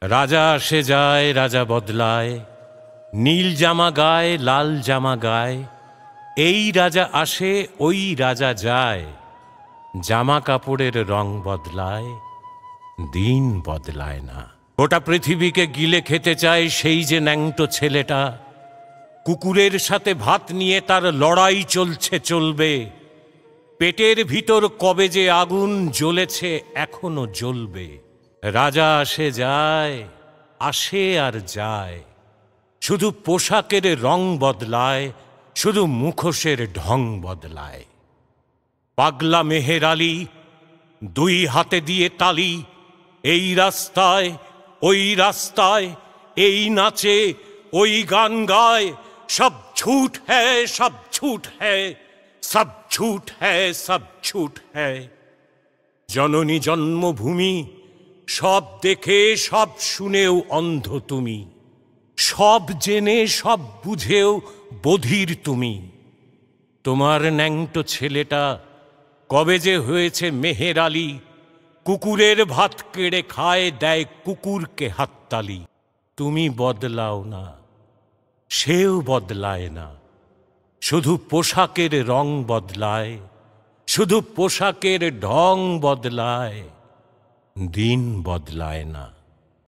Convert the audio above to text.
রাজা আসে যায়, রাজা বদলায়, নীল জামা গায়, লাল জামা গায়। এই রাজা আসে, ওই রাজা যায়, জামা কাপড়ের রং বদলায়, দিন বদলায় না। গোটা পৃথিবীকে গিলে খেতে চায় সেই যে ন্যাংটো ছেলেটা। কুকুরের সাথে ভাত নিয়ে তার লড়াই চলছে, চলবে। পেটের ভিতর কবে যে আগুন জ্বলেছে, এখনো জ্বলবে। রাজা আসে যায়, আসে আর যায়, শুধু পোশাকের রং বদলায়, শুধু মুখোশের ঢং বদলায়। পাগলা মেহের আলী দুই হাতে দিয়ে তালি, এই রাস্তায় ওই রাস্তায়, এই নাচে ওই গান গায়। সব ঝুট হ্যায়, সব ঝুট হ্যায়, সব ঝুট হ্যায়, সব ঝুট হ্যায়। জননী জন্মভূমি সব দেখে সব শুনেও অন্ধ তুমি, সব জেনে সব বুঝেও বধির তুমি। তোমার ন্যাংটো ছেলেটা কবে যে হয়েছে মেহের আলী, কুকুরের ভাত কেড়ে খায়, দেয় কুকুরকে হাততালি। তুমি বদলাও না, সেও বদলায় না, শুধু পোশাকের রং বদলায়, শুধু পোশাকের ঢং বদলায়, দিন বদলায় না।